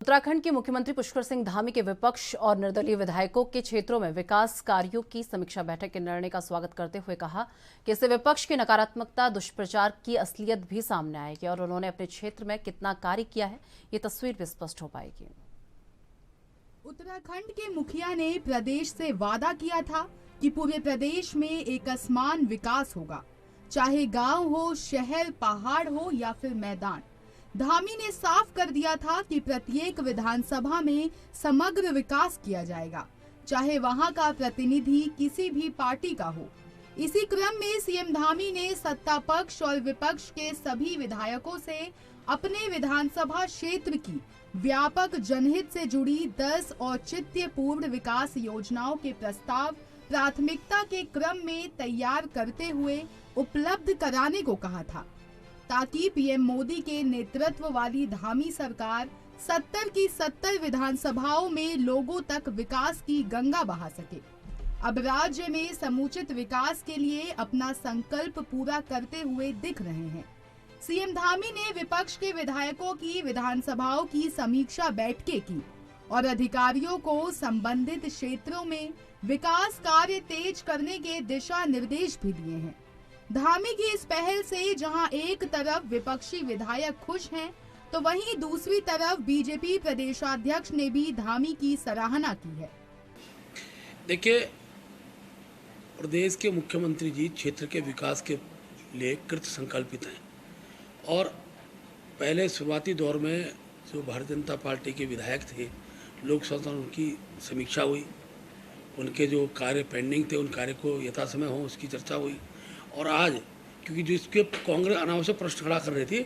उत्तराखंड के मुख्यमंत्री पुष्कर सिंह धामी के विपक्ष और निर्दलीय विधायकों के क्षेत्रों में विकास कार्यों की समीक्षा बैठक के निर्णय का स्वागत करते हुए कहा कि इससे विपक्ष की नकारात्मकता, दुष्प्रचार की असलियत भी सामने आएगी और उन्होंने अपने क्षेत्र में कितना कार्य किया है ये तस्वीर भी स्पष्ट हो पाएगी। उत्तराखंड के मुखिया ने प्रदेश से वादा किया था कि पूरे प्रदेश में एक असमान विकास होगा, चाहे गांव हो, शहर, पहाड़ हो या फिर मैदान। धामी ने साफ कर दिया था कि प्रत्येक विधानसभा में समग्र विकास किया जाएगा, चाहे वहां का प्रतिनिधि किसी भी पार्टी का हो। इसी क्रम में सीएम धामी ने सत्ता पक्ष और विपक्ष के सभी विधायकों से अपने विधानसभा क्षेत्र की व्यापक जनहित से जुड़ी 10 औचित्यपूर्ण विकास योजनाओं के प्रस्ताव प्राथमिकता के क्रम में तैयार करते हुए उपलब्ध कराने को कहा था, ताकि पीएम मोदी के नेतृत्व वाली धामी सरकार 70 की 70 विधानसभाओं में लोगों तक विकास की गंगा बहा सके। अब राज्य में समुचित विकास के लिए अपना संकल्प पूरा करते हुए दिख रहे हैं। सीएम धामी ने विपक्ष के विधायकों की विधानसभाओं की समीक्षा बैठकें की और अधिकारियों को संबंधित क्षेत्रों में विकास कार्य तेज करने के दिशा निर्देश भी दिए हैं। धामी की इस पहल से जहां एक तरफ विपक्षी विधायक खुश हैं, तो वहीं दूसरी तरफ बीजेपी प्रदेशाध्यक्ष ने भी धामी की सराहना की है। देखिए, प्रदेश के मुख्यमंत्री जी क्षेत्र के विकास के लिए कृत संकल्पित हैं और पहले शुरुआती दौर में जो भारतीय जनता पार्टी के विधायक थे, लोकसभा में उनकी समीक्षा हुई, उनके जो कार्य पेंडिंग थे उन कार्य को यथासमय हो उसकी चर्चा हुई। और आज क्योंकि जो इसके कांग्रेस अनावश्यक प्रश्न खड़ा कर रही थी,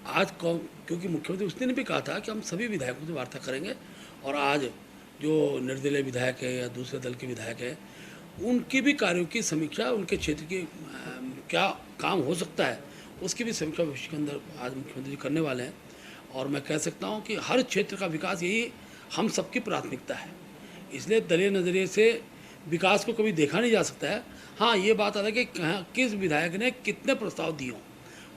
आज क्योंकि मुख्यमंत्री उसने भी कहा था कि हम सभी विधायकों से वार्ता करेंगे और आज जो निर्दलीय विधायक है या दूसरे दल के विधायक है उनकी भी कार्यों की समीक्षा, उनके क्षेत्र की क्या काम हो सकता है उसकी भी समीक्षा भविष्य के अंदर आज मुख्यमंत्री जी करने वाले हैं। और मैं कह सकता हूँ कि हर क्षेत्र का विकास यही हम सबकी प्राथमिकता है, इसलिए दलीय नज़रिए से विकास को कभी देखा नहीं जा सकता है। हाँ, ये बात आता है कि किस विधायक ने कितने प्रस्ताव दिए हों,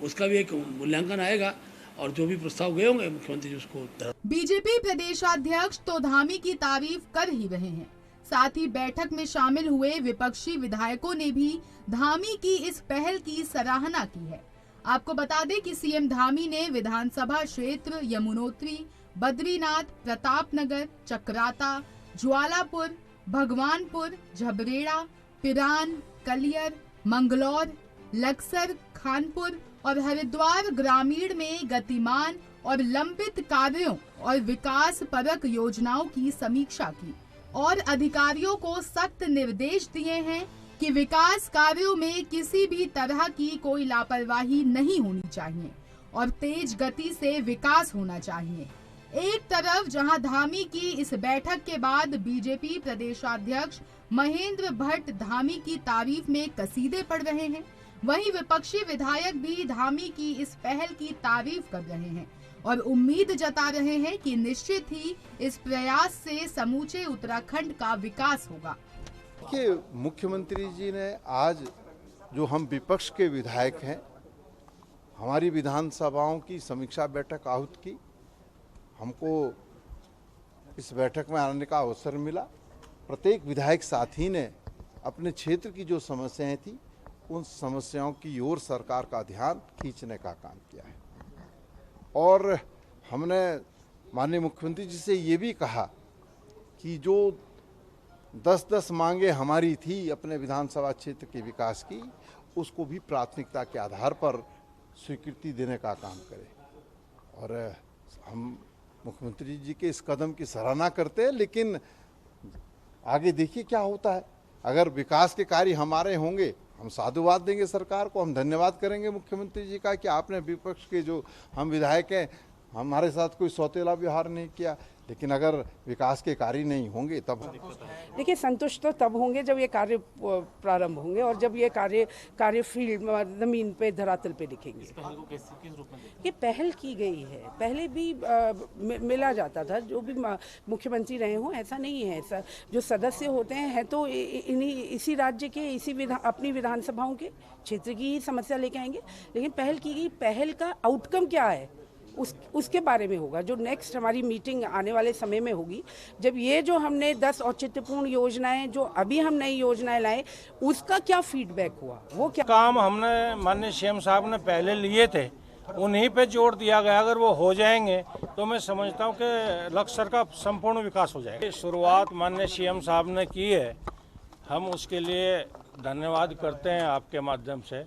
उसका भी एक मूल्यांकन आएगा और जो भी प्रस्ताव गए होंगे मुख्यमंत्री जी उसको। बीजेपी प्रदेशाध्यक्ष तो धामी की तारीफ कर ही रहे हैं, साथ ही बैठक में शामिल हुए विपक्षी विधायकों ने भी धामी की इस पहल की सराहना की है। आपको बता दें कि सीएम धामी ने विधानसभा क्षेत्र यमुनोत्री, बद्रीनाथ, प्रतापनगर, चक्राता, ज्वालापुर, भगवानपुर, झबरेड़ा, पिरान, कलियर, मंगलौर, लक्सर, खानपुर और हरिद्वार ग्रामीण में गतिमान और लंबित कार्यों और विकास परक योजनाओं की समीक्षा की और अधिकारियों को सख्त निर्देश दिए हैं कि विकास कार्यों में किसी भी तरह की कोई लापरवाही नहीं होनी चाहिए और तेज गति से विकास होना चाहिए। एक तरफ जहां धामी की इस बैठक के बाद बीजेपी प्रदेशाध्यक्ष महेंद्र भट्ट धामी की तारीफ में कसीदे पड़ रहे हैं, वहीं विपक्षी विधायक भी धामी की इस पहल की तारीफ कर रहे हैं और उम्मीद जता रहे हैं कि निश्चित ही इस प्रयास से समूचे उत्तराखंड का विकास होगा। देखिए, मुख्यमंत्री जी ने आज जो हम विपक्ष के विधायक हैं, हमारी विधानसभाओं की समीक्षा बैठक आहूत की। हमको इस बैठक में आने का अवसर मिला। प्रत्येक विधायक साथी ने अपने क्षेत्र की जो समस्याएं थी उन समस्याओं की ओर सरकार का ध्यान खींचने का काम किया है और हमने माननीय मुख्यमंत्री जी से ये भी कहा कि जो 10-10 मांगे हमारी थी अपने विधानसभा क्षेत्र के विकास की, उसको भी प्राथमिकता के आधार पर स्वीकृति देने का काम करें। और हम मुख्यमंत्री जी के इस कदम की सराहना करते हैं, लेकिन आगे देखिए क्या होता है। अगर विकास के कार्य हमारे होंगे, हम साधुवाद देंगे सरकार को, हम धन्यवाद करेंगे मुख्यमंत्री जी का कि आपने विपक्ष के जो हम विधायक हैं हमारे साथ कोई सौतेला व्यवहार नहीं किया। लेकिन अगर विकास के कार्य नहीं होंगे तब देखिए, संतुष्ट तो तब होंगे जब ये कार्य प्रारंभ होंगे और जब ये कार्य फील्ड में जमीन पे धरातल पे दिखेंगे। इस पहल को किस रूप में ये पहल की गई है, पहले भी मिला जाता था, जो भी मुख्यमंत्री रहे हों, ऐसा नहीं है। ऐसा जो सदस्य होते हैं तो इसी राज्य के अपनी विधानसभाओं के क्षेत्र की ही समस्या लेके आएंगे, लेकिन पहल की गई, पहल का आउटकम क्या है उसके बारे में होगा। जो नेक्स्ट हमारी मीटिंग आने वाले समय में होगी, जब ये जो हमने 10 औचित्यपूर्ण योजनाएं, जो अभी हम नई योजनाएं लाए, उसका क्या फीडबैक हुआ, वो क्या काम हमने माननीय सीएम साहब ने पहले लिए थे, उन्हीं पे जोर दिया गया। अगर वो हो जाएंगे तो मैं समझता हूँ कि लक्ष्य का संपूर्ण विकास हो जाएगा। शुरुआत माननीय सीएम साहब ने की है, हम उसके लिए धन्यवाद करते हैं आपके माध्यम से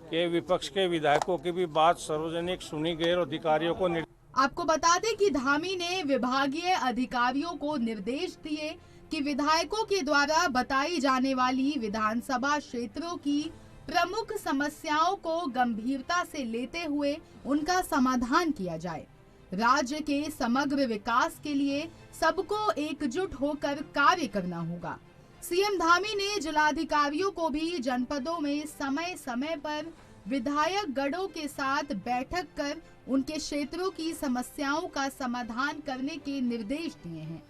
कि विपक्ष के विधायकों की भी बात सार्वजनिक सुनी गई और अधिकारियों को आपको बता दें कि धामी ने विभागीय अधिकारियों को निर्देश दिए कि विधायकों के द्वारा बताई जाने वाली विधानसभा क्षेत्रों की प्रमुख समस्याओं को गंभीरता से लेते हुए उनका समाधान किया जाए। राज्य के समग्र विकास के लिए सबको एकजुट होकर कार्य करना होगा। सीएम धामी ने जिलाधिकारियों को भी जनपदों में समय समय पर विधायक गणों के साथ बैठक कर उनके क्षेत्रों की समस्याओं का समाधान करने के निर्देश दिए हैं।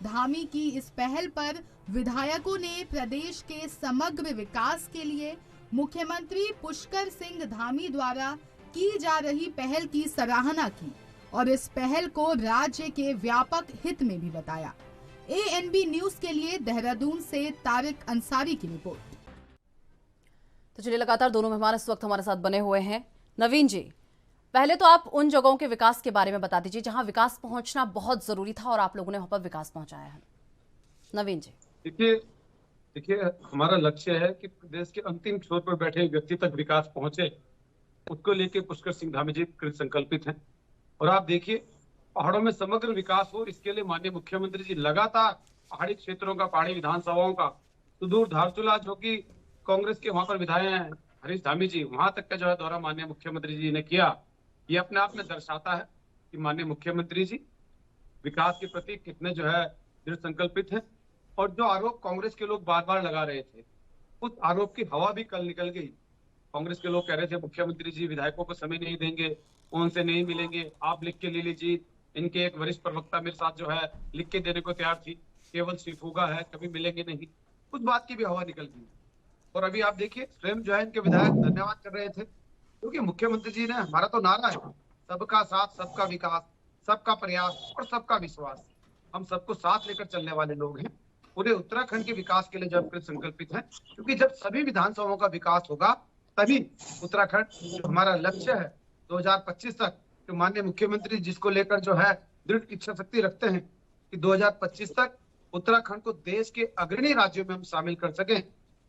धामी की इस पहल पर विधायकों ने प्रदेश के समग्र विकास के लिए मुख्यमंत्री पुष्कर सिंह धामी द्वारा की जा रही पहल की सराहना की और इस पहल को राज्य के व्यापक हित में भी बताया। ANB न्यूज के लिए देहरादून से तारिक अंसारी की रिपोर्ट। तो चलिए, लगातार दोनों मेहमान इस वक्त हमारे साथ बने हुए हैं। नवीन जी, पहले तो आप उन जगहों के विकास के बारे में बता दीजिए जहां विकास पहुंचना बहुत जरूरी था और आप लोगों ने वहां पर विकास पहुंचाया है। नवीन जी, देखिए हमारा लक्ष्य है कि प्रदेश के अंतिम छोर पर बैठे व्यक्ति तक विकास पहुंचे, उसको लेके पुष्कर सिंह धामी जी कृत संकल्पित हैं। और आप देखिए, पहाड़ों में समग्र विकास हो, इसके लिए माननीय मुख्यमंत्री जी लगातार पहाड़ी क्षेत्रों का, पहाड़ी विधानसभाओं का, सुदूर धारचूला जो कि कांग्रेस के वहां पर विधायक हैं हरीश धामी जी, वहां तक का जो है दौरा माननीय मुख्यमंत्री जी ने किया। ये अपने आप में दर्शाता है कि माननीय मुख्यमंत्री जी विकास के प्रति कितने जो है दृढ़ संकल्पित हैं। और जो आरोप कांग्रेस के लोग बार बार लगा रहे थे, उस आरोप की हवा भी कल निकल गई। कांग्रेस के लोग कह रहे थे मुख्यमंत्री जी विधायकों को समय नहीं देंगे, उनसे नहीं मिलेंगे, आप लिख के ले लीजिए। इनके एक वरिष्ठ प्रवक्ता मेरे साथ जो है लिख के देने को तैयार थी, केवल सिर्फ है, कभी मिलेंगे नहीं। उस बात की भी हवा निकल गई। और अभी आप देखिए, स्वयं जो है इनके विधायक धन्यवाद कर रहे थे, क्योंकि मुख्यमंत्री जी ने, हमारा तो नारा है सबका साथ, सबका विकास, सबका प्रयास और सबका विश्वास। हम सबको साथ लेकर चलने वाले लोग हैं। पूरे उत्तराखंड के विकास के लिए जब संकल्पित हैं, क्योंकि जब सभी विधानसभाओं का विकास होगा तभी उत्तराखंड, जो हमारा लक्ष्य है 2025 तक, जो माननीय मुख्यमंत्री जिसको लेकर जो है दृढ़ इच्छा शक्ति रखते हैं कि 2025 तक उत्तराखंड को देश के अग्रणी राज्यों में हम शामिल कर सकें,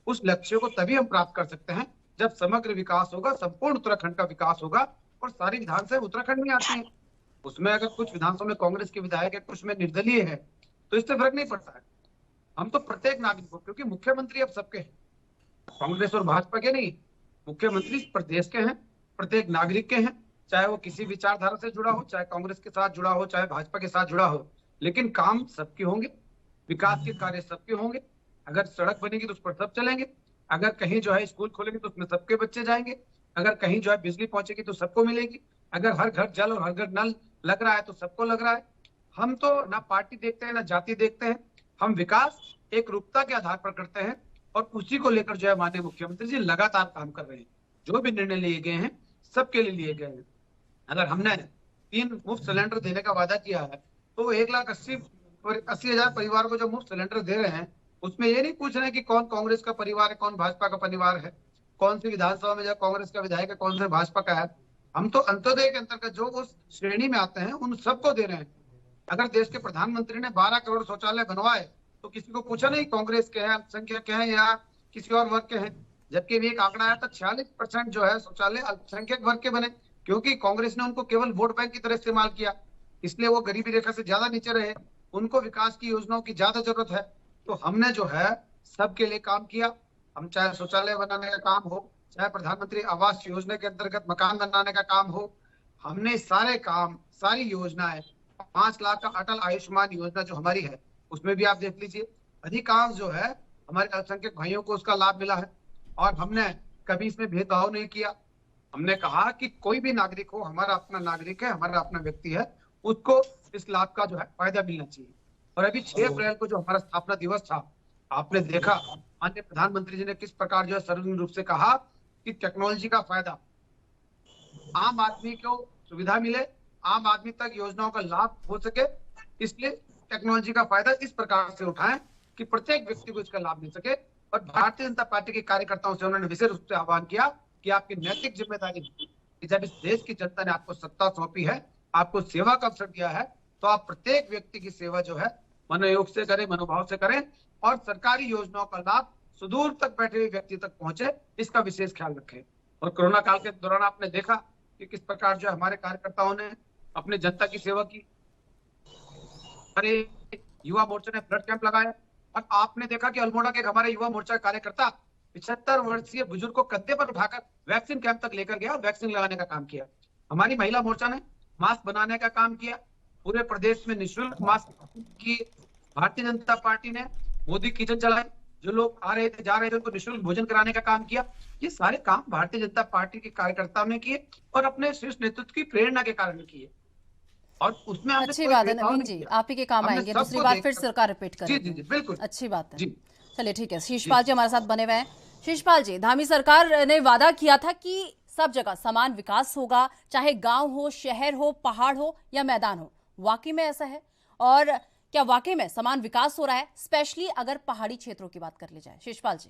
उस लक्ष्य को तभी हम प्राप्त कर सकते हैं जब समग्र विकास होगा, संपूर्ण उत्तराखंड का विकास होगा। और सारी विधानसभा उत्तराखंड में आती है, उसमें अगर कुछ विधानसभा में कांग्रेस के विधायक है, कुछ में निर्दलीय है, तो इससे फर्क नहीं पड़ता है। हम तो प्रत्येक नागरिक को, क्योंकि मुख्यमंत्री अब सबके हैं, कांग्रेस और भाजपा के नहीं, मुख्यमंत्री प्रदेश के हैं, प्रत्येक नागरिक के हैं, चाहे वो किसी विचारधारा से जुड़ा हो, चाहे कांग्रेस के साथ जुड़ा हो, चाहे भाजपा के साथ जुड़ा हो, लेकिन काम सबके होंगे, विकास के कार्य सबके होंगे। अगर सड़क बनेगी तो उस पर सब चलेंगे, अगर कहीं जो है स्कूल खोलेंगे तो उसमें सबके बच्चे जाएंगे, अगर कहीं जो है बिजली पहुंचेगी तो सबको मिलेगी, अगर हर घर जल और हर घर नल लग रहा है तो सबको लग रहा है। हम तो ना पार्टी देखते हैं ना जाति देखते हैं, हम विकास एक रूपता के आधार पर करते हैं और उसी को लेकर जो है माननीय मुख्यमंत्री जी लगातार काम कर रहे हैं। जो भी निर्णय लिए गए हैं सबके लिए लिए गए हैं। अगर हमने 3 मुफ्त सिलेंडर देने का वादा किया है तो 1,80,000 परिवार को जो मुफ्त सिलेंडर दे रहे हैं, उसमें ये नहीं पूछ रहे हैं कि कौन कांग्रेस का परिवार है, कौन भाजपा का परिवार है, कौन सी विधानसभा में जो कांग्रेस का विधायक है, कौन से भाजपा का है। हम तो अंत्योदय के अंतर्गत जो उस श्रेणी में आते हैं उन सबको दे रहे हैं। अगर देश के प्रधानमंत्री ने 12 करोड़ शौचालय बनवाए तो किसी को पूछा नहीं कांग्रेस के हैं, अल्पसंख्यक के हैं या किसी और वर्ग के हैं, जबकि एक आंकड़ा आया था 46% जो है शौचालय अल्पसंख्यक वर्ग के बने, क्योंकि कांग्रेस ने उनको केवल वोट बैंक की तरह इस्तेमाल किया, इसलिए वो गरीबी रेखा से ज्यादा नीचे रहे, उनको विकास की योजनाओं की ज्यादा जरूरत है। तो हमने जो है सबके लिए काम किया। हम चाहे शौचालय बनाने का काम हो, चाहे प्रधानमंत्री आवास योजना के अंतर्गत मकान बनाने का काम हो, हमने सारे काम, सारी योजनाएं, 5 लाख का अटल आयुष्मान योजना जो हमारी है उसमें भी आप देख लीजिए, अधिकांश जो है हमारे अल्पसंख्यक भाइयों को उसका लाभ मिला है। और हमने कभी इसमें भेदभाव नहीं किया। हमने कहा कि कोई भी नागरिक हो, हमारा अपना नागरिक है, हमारा अपना व्यक्ति है, उसको इस लाभ का जो है फायदा मिलना चाहिए। और अभी 6 अप्रैल को जो हमारा स्थापना दिवस था, आपने देखा माननीय प्रधानमंत्री जी ने किस प्रकार जो है सर्वजनिक रूप से कहा कि टेक्नोलॉजी का फायदा आम आदमी को सुविधा मिले, आम आदमी तक योजनाओं का लाभ हो सके, इसलिए टेक्नोलॉजी का फायदा इस प्रकार से उठाएं कि प्रत्येक व्यक्ति को इसका लाभ मिल सके। और भारतीय जनता पार्टी के कार्यकर्ताओं से उन्होंने विशेष रूप से आह्वान किया कि आपकी नैतिक जिम्मेदारी कि जब इस देश की जनता ने आपको सत्ता सौंपी है, आपको सेवा का अवसर दिया है, तो आप प्रत्येक व्यक्ति की सेवा जो है मनोयोग से करें, मनोभाव से करें और सरकारी योजनाओं का लाभ सुदूर तक बैठे हुए व्यक्ति तक पहुंचे, इसका विशेष ख्याल रखें। और कोरोना काल के दौरान आपने देखा कि किस प्रकार जो हमारे कार्यकर्ताओं ने अपने जनता की सेवा की। हमारे युवा मोर्चा ने ब्लड कैंप लगाया और आपने देखा कि अल्मोड़ा के हमारे युवा मोर्चा कार्यकर्ता 75 वर्षीय बुजुर्ग को कंधे पर उठाकर वैक्सीन कैंप तक लेकर गया, वैक्सीन लगाने का काम किया। हमारी महिला मोर्चा ने मास्क बनाने का काम किया, पूरे प्रदेश में निःशुल्क मास्क की। भारतीय जनता पार्टी ने मोदी किचन चलाए, जो लोग आ रहे थे जा रहे थे उनको निःशुल्क भोजन कराने का काम किया। ये सारे काम भारतीय जनता पार्टी के कार्यकर्ताओं ने किए और अपने शीर्ष नेतृत्व की प्रेरणा के कारण किए। और उसमें अच्छी बात है नवीन जी, आप ही के काम आएंगे। दूसरी बात फिर सरकार रिपीट करेगी। जी बिल्कुल, अच्छी बात है। चलिए ठीक है, शीशपाल जी हमारे साथ बने हुए हैं। शीशपाल जी, धामी सरकार ने वादा किया था कि सब जगह समान विकास होगा, चाहे गांव हो, शहर हो, पहाड़ हो या मैदान हो। वाकई में ऐसा है? और क्या वाकई में समान विकास हो रहा है, स्पेशली अगर पहाड़ी क्षेत्रों की बात कर ली जाए? शीशपाल जी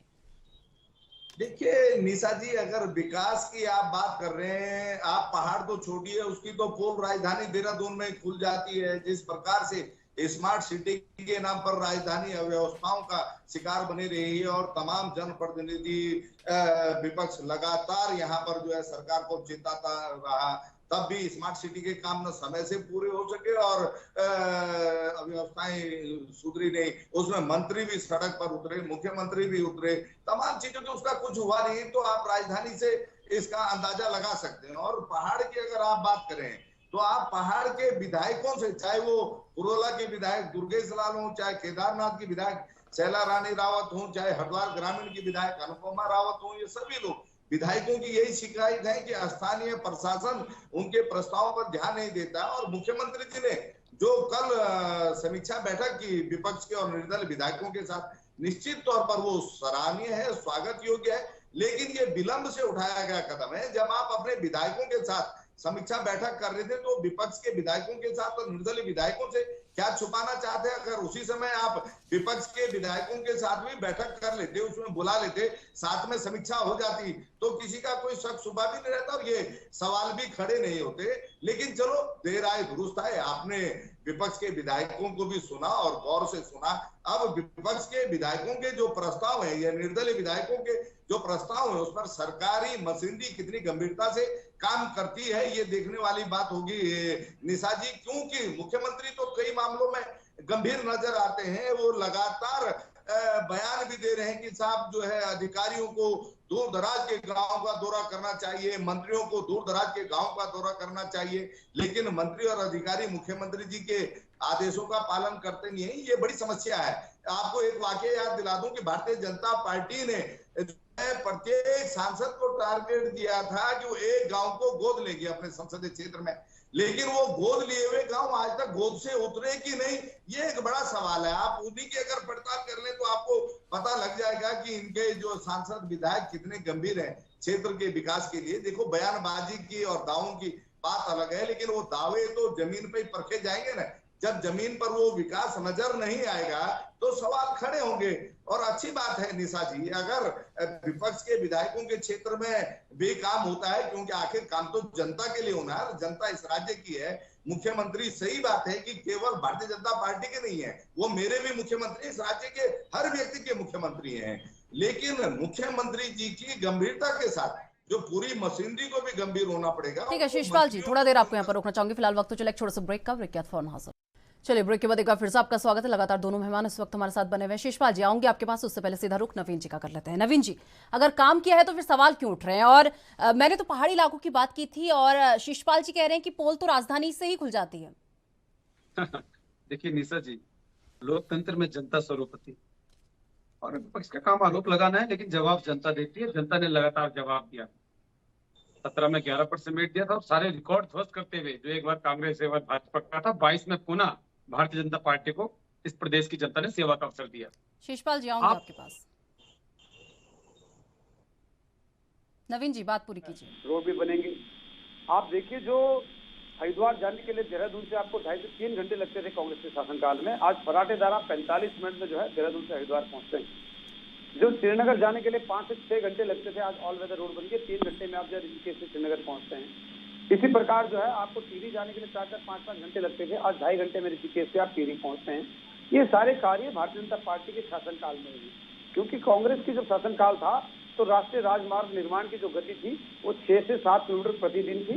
देखिए निशा जी, अगर विकास की आप बात कर रहे हैं, आप पहाड़ तो छोड़िए, उसकी तो पूर्व राजधानी देहरादून में खुल जाती है। जिस प्रकार से स्मार्ट सिटी के नाम पर राजधानी अव्यवस्थाओं का शिकार बनी रही है और तमाम जनप्रतिनिधि विपक्ष लगातार यहाँ पर जो है सरकार को चिंताता रहा, तब भी स्मार्ट सिटी के काम न समय से पूरे हो सके और अव्यवस्थाएं सुधरी नहीं। उसमें मंत्री भी सड़क पर उतरे, मुख्यमंत्री भी उतरे, तमाम चीजों के उसका कुछ हुआ नहीं। तो आप राजधानी से इसका अंदाजा लगा सकते हैं। और पहाड़ की अगर आप बात करें तो आप पहाड़ के विधायकों से, चाहे वो पुरोला के विधायक दुर्गेश लाल हो, चाहे केदारनाथ की विधायक शैला रानी रावत हो, चाहे हरिद्वार ग्रामीण की विधायक अनुपमा रावत हो, ये सभी लोग विधायकों की यही शिकायत है कि स्थानीय प्रशासन उनके प्रस्तावों पर ध्यान नहीं देता। और मुख्यमंत्री जी ने जो कल समीक्षा बैठक की विपक्ष के और निर्दलीय विधायकों के साथ, निश्चित तौर पर वो सराहनीय है, स्वागत योग्य है। लेकिन ये विलंब से उठाया गया कदम है। जब आप अपने विधायकों के साथ समीक्षा बैठक कर रहे थे तो विपक्ष के विधायकों के साथ और निर्दलीय विधायकों से क्या छुपाना चाहते हैं? अगर उसी समय आप विपक्ष के विधायकों के साथ भी बैठक कर लेते, उसमें बुला लेते, साथ में समीक्षा हो जाती, तो किसी का कोई शक शुबा भी नहीं रहता और ये सवाल भी खड़े नहीं होते। लेकिन चलो देर आए दुरुस्त आए, आपने विपक्ष के विधायकों को भी सुना और गौर से सुना। अब विपक्ष के विधायकों के जो प्रस्ताव है या निर्दलीय विधायकों के जो प्रस्ताव है, उस पर सरकारी मशीनरी कितनी गंभीरता से काम करती है, ये देखने वाली बात होगी निशा जी। क्योंकि मुख्यमंत्री तो कई मामलों में गंभीर नजर आते हैं, वो लगातार बयान भी दे रहे हैं कि साहब जो है अधिकारियों को दूर दराज के गांव का दौरा करना चाहिए, मंत्रियों को दूर दराज के गांव का दौरा करना चाहिए, लेकिन मंत्री और अधिकारी मुख्यमंत्री जी के आदेशों का पालन करते नहीं है। ये बड़ी समस्या है। आपको एक वाकया याद दिला दूं कि भारतीय जनता पार्टी ने प्रत्येक सांसद को टारगेट दिया था कि वो एक गांव को गोद लेगी अपने संसदीय क्षेत्र में, लेकिन वो गोद लिए हुए गांव आज तक गोद से उतरे कि नहीं, ये एक बड़ा सवाल है। आप उन्हीं की अगर पड़ताल कर लें तो आपको पता लग जाएगा कि इनके जो सांसद विधायक कितने गंभीर हैं क्षेत्र के विकास के लिए। देखो, बयानबाजी की और दावों की बात अलग है, लेकिन वो दावे तो जमीन पे परखे जाएंगे ना। जब जमीन पर वो विकास नजर नहीं आएगा तो सवाल खड़े होंगे। और अच्छी बात है निशा जी, अगर विपक्ष के विधायकों के क्षेत्र में भी काम होता है, क्योंकि आखिर काम तो जनता के लिए होना है, जनता इस राज्य की है। मुख्यमंत्री, सही बात है कि केवल भारतीय जनता पार्टी के नहीं है, वो मेरे भी मुख्यमंत्री, इस राज्य के हर व्यक्ति के मुख्यमंत्री हैं। लेकिन मुख्यमंत्री जी की गंभीरता के साथ जो पूरी मशीनरी को भी गंभीर होना पड़ेगा। ठीक है शीशपाल जी, थोड़ा देर आपको यहाँ पर रोकना चाहूंगी। फिलहाल वक्त तो चले एक छोटे से ब्रेक का, ब्रेक के बाद फौरन हाजिर। चलिए ब्रेक के बाद एक बार फिर से आपका स्वागत है। लगातार दोनों मेहमान इस वक्त हमारे साथ बने हुए हैं। शीशपाल जी आऊंगे आपके पास, उससे पहले सीधा रुख नवीन जी का कर लेते हैं। नवीन जी, अगर काम किया है तो फिर सवाल क्यों उठ रहे हैं? और मैंने तो पहाड़ी इलाकों की बात की थी और शीशपाल जी कह रहे हैं कि पोल तो राजधानी से ही खुल जाती है। देखिए निशा जी, लोकतंत्र में जनता सर्वोपरि और विपक्ष का काम आरोप लगाना है, लेकिन जवाब जनता देती है। जनता ने लगातार जवाब दिया। 17 में 11% दिया था और सारे रिकॉर्ड ध्वस्त करते हुए, जो एक बार कांग्रेस एक बार भाजपा का था, 22 में पुनः भारतीय जनता पार्टी को इस प्रदेश की जनता ने सेवा का अवसर दिया। शीशपाल जी आऊंगे आपके पास। नवीन जी बात पूरी कीजिए। रोड भी बनेंगे। आप देखिए, जो हरिद्वार जाने के लिए देहरादून से आपको 2.5 से 3 घंटे लगते थे कांग्रेस के शासनकाल में। आज फर्राटे द्वारा 45 मिनट में जो है देहरादून से हरिद्वार पहुंचते हैं। जो श्रीनगर जाने के लिए 5 से 6 घंटे लगते थे, आज ऑल वेदर रोड बन के 3 घंटे में आप जो ऋषिकेश से श्रीनगर पहुंचते हैं। इसी प्रकार जो है आपको टिहरी जाने के लिए 4-4, 5-5 घंटे लगते थे, आज 2.5 घंटे में ऋषिकेश से आप टिहरी पहुंचते हैं। ये सारे कार्य भारतीय जनता पार्टी के शासनकाल में हुए, क्योंकि कांग्रेस की जब शासनकाल था तो राष्ट्रीय राजमार्ग निर्माण की जो गति थी वो 6 से 7 किलोमीटर प्रतिदिन थी,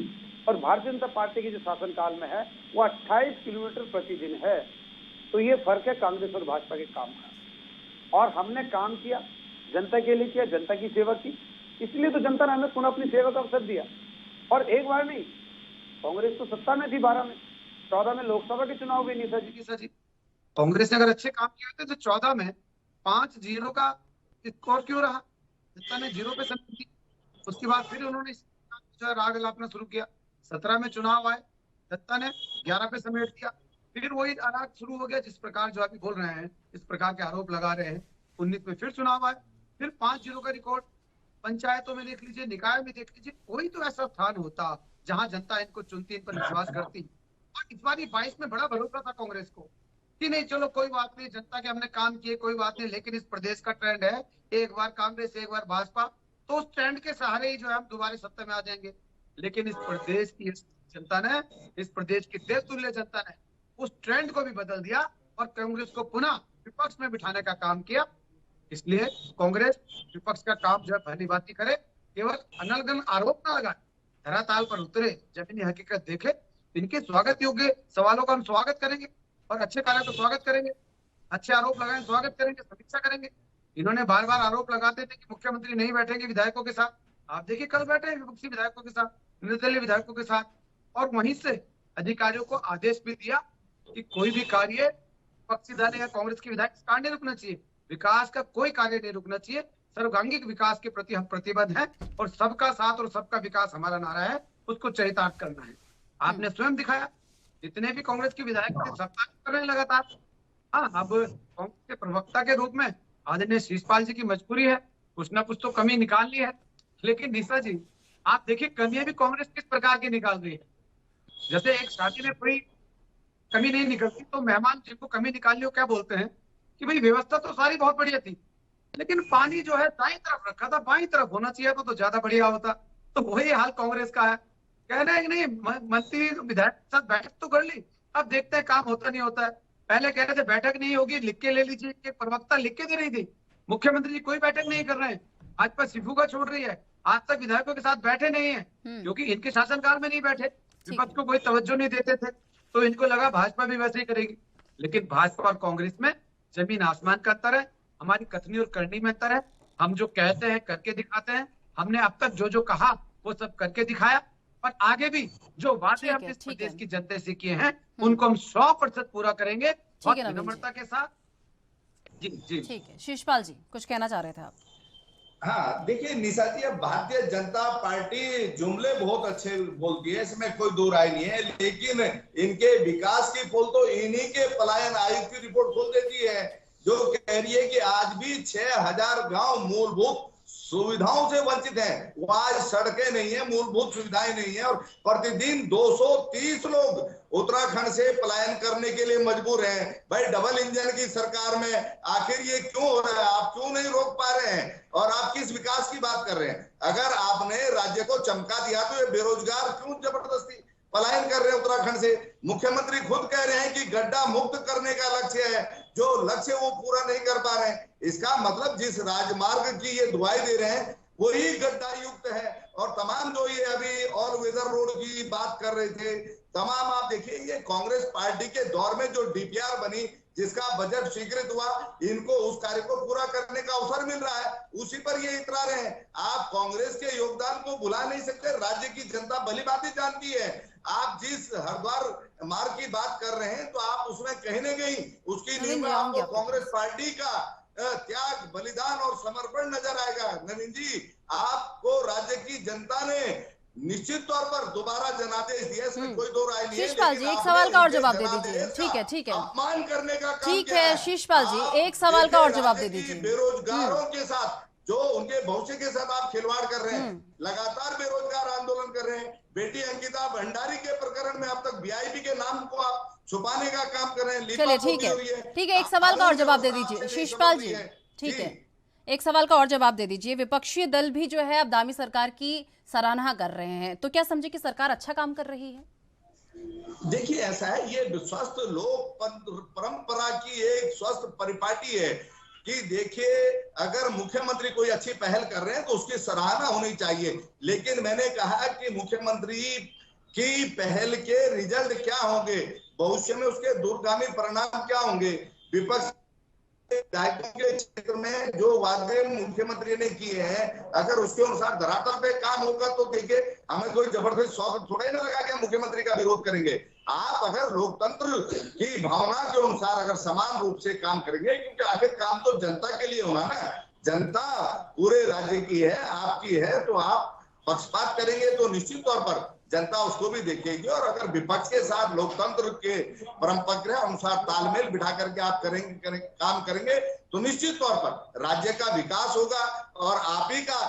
और भारतीय जनता पार्टी की जो शासनकाल में है वो 28 किलोमीटर प्रतिदिन है। तो ये फर्क है कांग्रेस और भाजपा के काम का। और हमने काम किया, जनता के लिए किया, जनता की सेवा की, इसलिए तो जनता ने हमें पुनः अपनी सेवा का अवसर दिया। और एक बार नहीं, कांग्रेस तो सत्ता में थी 12 में, 14 में लोकसभा के चुनाव भी नहीं था जी। कांग्रेस ने अगर अच्छे काम किए होते तो 14 में 5-0 का स्कोर क्यों रहा? जनता ने 0 पे समेट दी। उसके बाद फिर उन्होंने जो है राग अलापना शुरू किया। 17 में चुनाव आए, जनता ने 11 पे समेट दिया। फिर वही राग शुरू हो गया जिस प्रकार जो अभी बोल रहे हैं, इस प्रकार के आरोप लगा रहे हैं। 19 में फिर चुनाव आए, फिर 5-0 का रिकॉर्ड। पंचायतों में देख लीजिए, निकाय में देख लीजिए, कोई तो ऐसा स्थान होता जहां जनता इनको चुनती, इन पर विश्वास करती। और इस बार 22 में बड़ा भरोसा था कांग्रेस को कि नहीं चलो कोई बात नहीं, जनता के हमने काम किए, कोई बात नहीं। लेकिन इस प्रदेश का ट्रेंड है एक बार कांग्रेस एक बार भाजपा, तो उस ट्रेंड के सहारे ही जो है हम दोबारा सत्ता में आ जाएंगे। लेकिन इस प्रदेश की जनता ने, इस प्रदेश की देवतुल्य जनता ने उस ट्रेंड को भी बदल दिया और कांग्रेस को पुनः विपक्ष में बिठाने का काम किया। इसलिए कांग्रेस विपक्ष का काम जो है पहली बात ही करे, केवल अनलगन आरोप न लगाए, धरातल पर उतरे, जमीनी हकीकत देखे। इनके स्वागत योग्य सवालों का हम स्वागत करेंगे और अच्छे कार्य का स्वागत करेंगे, अच्छे आरोप लगाए स्वागत करेंगे, समीक्षा करेंगे। इन्होंने बार बार आरोप लगाते थे कि मुख्यमंत्री नहीं बैठेंगे विधायकों के साथ। आप देखिए कल बैठे विपक्षी विधायकों के साथ, निर्दलीय विधायकों के साथ, और वहीं से अधिकारियों को आदेश भी दिया कि कोई भी कार्य विपक्षी दल या कांग्रेस के विधायक कार्य नहीं रुकना चाहिए, विकास का कोई कार्य नहीं रुकना चाहिए। सर्वांगीण विकास के प्रति हम प्रतिबद्ध हैं और सबका साथ और सबका विकास हमारा नारा है, उसको चरितार्थ करना है। आपने स्वयं दिखाया, जितने भी कांग्रेस के विधायक थे सत्ता कर रहे लगातार। हाँ, अब कांग्रेस के प्रवक्ता के रूप में आदरणीय शिषपाल जी की मजबूरी है, कुछ ना कुछ तो कमी निकालनी है। लेकिन निशा जी आप देखिए कमियां भी कांग्रेस किस प्रकार की निकाल रही है। जैसे एक शादी में कोई कमी नहीं निकलती तो मेहमान जिनको कमी निकालनी हो क्या बोलते हैं कि भाई व्यवस्था तो सारी बहुत बढ़िया थी, लेकिन पानी जो है दाईं तरफ रखा था, बाईं तरफ होना चाहिए तो ज्यादा बढ़िया होता। तो वही हाल कांग्रेस का है। कह रहे हैं कि नहीं मंत्री विधायक के साथ बैठक तो कर ली, अब देखते हैं काम होता नहीं होता है। पहले कह रहे थे बैठक नहीं होगी, लिख के ले लीजिए, कि प्रवक्ता लिख के दे रही थी। मुख्यमंत्री जी कोई बैठक नहीं कर रहे हैं, आज पर सिफुगा छोड़ रही है, आज तक विधायकों के साथ बैठे नहीं है, क्योंकि इनके शासनकाल में नहीं बैठे, विपक्ष को कोई तवज्जो नहीं देते थे, तो इनको लगा भाजपा भी वैसे ही करेगी। लेकिन भाजपा और कांग्रेस में जमीन आसमान का अंतर है, हमारी कथनी और करनी में अंतर है। हम जो कहते हैं करके दिखाते हैं। हमने अब तक जो जो कहा वो सब करके दिखाया, और आगे भी जो वादे हमने इस प्रदेश की जनता से किए हैं उनको हम 100% पूरा करेंगे और विनम्रता के साथ। जी जी ठीक है, शिषपाल जी कुछ कहना चाह रहे थे आप? हाँ देखिए निशा जी, अब भारतीय जनता पार्टी जुमले बहुत अच्छे बोलती है, इसमें कोई दो राय नहीं है, लेकिन इनके विकास की पोल तो इन्हीं के पलायन आयोग की रिपोर्ट खोल देती है, जो कह रही है कि आज भी 6000 गांव मूलभूत सुविधाओं से वंचित हैं। वहां सड़कें नहीं है, मूलभूत सुविधाएं नहीं है, और प्रतिदिन 230 लोग उत्तराखंड से पलायन करने के लिए मजबूर हैं। भाई डबल इंजन की सरकार में आखिर ये क्यों हो रहा है? आप क्यों नहीं रोक पा रहे हैं? और आप किस विकास की बात कर रहे हैं? अगर आपने राज्य को चमका दिया तो ये बेरोजगार क्यों जबरदस्ती पलायन कर रहे हैं उत्तराखंड से? मुख्यमंत्री खुद कह रहे हैं कि गड्ढा मुक्त करने का लक्ष्य है, जो लक्ष्य वो पूरा नहीं कर पा रहे हैं। इसका मतलब जिस राजमार्ग की ये दुआई दे रहे हैं वही गड्ढा युक्त है। और तमाम जो ये अभी ऑल वेदर रोड की बात कर रहे थे, तमाम आप देखिए ये कांग्रेस पार्टी के दौर में जो डीपीआर बनी, जिसका बजट स्वीकृत हुआ, इनको उस कार्य को पूरा करने का अवसर मिल रहा है, उसी पर ये इतरा रहे हैं। आप कांग्रेस के योगदान को भुला नहीं सकते, राज्य की जनता भली भांति जानती है। आप जिस हरिद्वार मार्ग की बात कर रहे हैं तो आप उसमें कहीं न कहीं उसकी नींव में आपको कांग्रेस पार्टी का त्याग, बलिदान और समर्पण नजर आएगा। नवीन जी, आपको राज्य की जनता ने निश्चित तौर पर दोबारा जनादेश दिया, इसमें कोई दो राय नहीं है। शिषपाल जी एक सवाल का और जवाब दे दीजिए। ठीक है ठीक है, अपमान करने का काम ठीक है शिषपाल जी एक सवाल का और जवाब दे दीजिए। बेरोजगारों के साथ जो उनके भविष्य के साथ आप खिलवाड़ कर रहे हैं, लगातार बेरोजगार आंदोलन कर रहे हैं, बेटी अंकिता भंडारी के प्रकरण में अब तक वीआईपी के नाम को आप छुपाने का काम कर रहे हैं। चलिए ठीक है, एक सवाल का और जवाब दे दीजिए शिषपाल जी। ठीक है, एक सवाल का और जवाब दे दीजिए। विपक्षी दल भी जो है अब दामी सरकार की सराहना कर रहे हैं, तो क्या समझे कि सरकार अच्छा काम कर रही है? देखिए ऐसा है, ये स्वस्थ लोक परंपरा की एक स्वस्थ परिपाटी है कि देखिए अगर मुख्यमंत्री कोई अच्छी पहल कर रहे हैं तो उसकी सराहना होनी चाहिए। लेकिन मैंने कहा कि मुख्यमंत्री की पहल के रिजल्ट क्या होंगे, भविष्य में उसके दूरगामी परिणाम क्या होंगे। विपक्ष के क्षेत्र में जो वादे मुख्यमंत्री ने किए हैं, अगर उसके अनुसार धरातल पे काम होगा तो देखिए हमें कोई जबरदस्त शौक थोड़ा ही ना लगा के मुख्यमंत्री का विरोध करेंगे। आप अगर लोकतंत्र की भावना के अनुसार अगर समान रूप से काम करेंगे, क्योंकि आखिर काम तो जनता के लिए होना ना, जनता पूरे राज्य की है, आपकी है, तो आप पक्षपात करेंगे तो निश्चित तौर पर जनता उसको भी देखेगी। और अगर विपक्ष के साथ लोकतंत्र के परंपरा अनुसार तालमेल बिठा करके आप काम करेंगे तो निश्चित तौर पर राज्य का विकास होगा। और आप ही का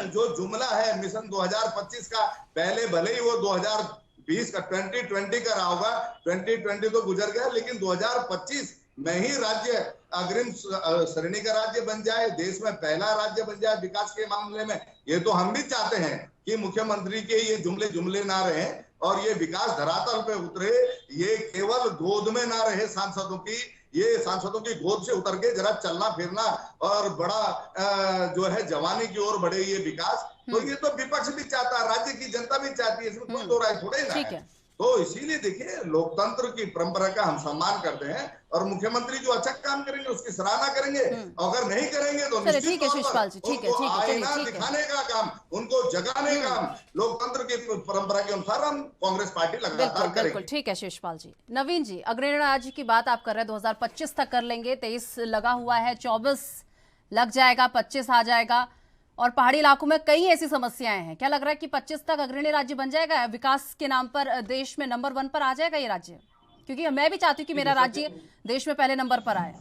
जो जुमला है मिशन 2025 का, पहले भले ही वो 2020 का 2020 का रहा होगा, 2020 तो गुजर गया, लेकिन 2025 में ही राज्य अग्रिम श्रेणी का राज्य बन जाए, देश में पहला राज्य बन जाए विकास के मामले में। ये तो हम भी चाहते हैं कि मुख्यमंत्री के ये जुमले ना रहे और ये विकास धरातल पे उतरे, ये केवल गोद में ना रहे सांसदों की, ये सांसदों की गोद से उतर के जरा चलना फिरना और बड़ा जो है जवानी की ओर बढ़े ये विकास। तो ये तो विपक्ष भी चाहता है, राज्य की जनता भी चाहती है, इसमें कोई दो राय थोड़े ना है। तो इसीलिए देखिए लोकतंत्र की परंपरा का हम सम्मान करते हैं और मुख्यमंत्री जो अच्छा काम करेंगे उसकी सराहना करेंगे, अगर नहीं करेंगे तो ठीक है शिषपाल जी, ठीक है आईना दिखाने का काम, उनको जगाने का काम लोकतंत्र की परंपरा के अनुसार हम कांग्रेस पार्टी लगातार करेंगे। बिल्कुल ठीक है शिषपाल जी। नवीन जी, अग्रणी राज्य की बात आप कर रहे हैं, 2025 तक कर लेंगे, 23 लगा हुआ है, 24 लग जाएगा, 25 आ जाएगा, और पहाड़ी इलाकों में कई ऐसी समस्याएं हैं। क्या लग रहा है कि 25 तक अग्रणी राज्य बन जाएगा, विकास के नाम पर देश में नंबर 1 पर आ जाएगा ये राज्य? क्योंकि मैं भी चाहती हूँ कि मेरा राज्य देश में पहले नंबर पर आए।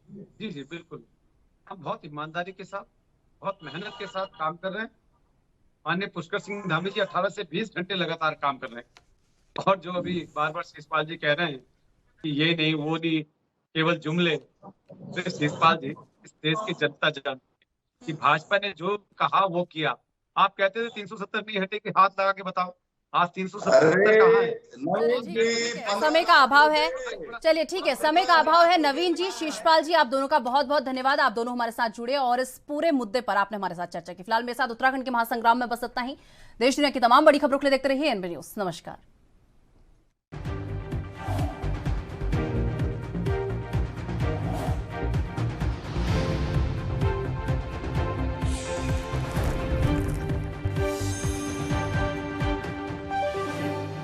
जी जी बिल्कुल, हम बहुत ईमानदारी के साथ, बहुत मेहनत के साथ काम कर रहे हैं। माननीय पुष्कर सिंह धामी जी 18 से 20 घंटे लगातार काम कर रहे हैं। और जो अभी बार बार शिषपाल जी कह रहे हैं कि ये नहीं वो नहीं, केवल जुमले, तो शिषपाल जी इस देश की जनता जानती कि भाजपा ने जो कहा वो किया। आप कहते थे 370 नहीं हटेगी, हाथ लगा के बताओ आज 370 कहाँ है? समय का अभाव है, चलिए ठीक है, समय का अभाव है। नवीन जी, शिषपाल जी, आप दोनों का बहुत बहुत धन्यवाद, आप दोनों हमारे साथ जुड़े और इस पूरे मुद्दे पर आपने हमारे साथ चर्चा की। फिलहाल मेरे साथ उत्तराखंड के महासंग्राम में बस इतना ही। देश दुनिया की तमाम बड़ी खबरों के लिए देखते रहिए एनबी न्यूज। नमस्कार।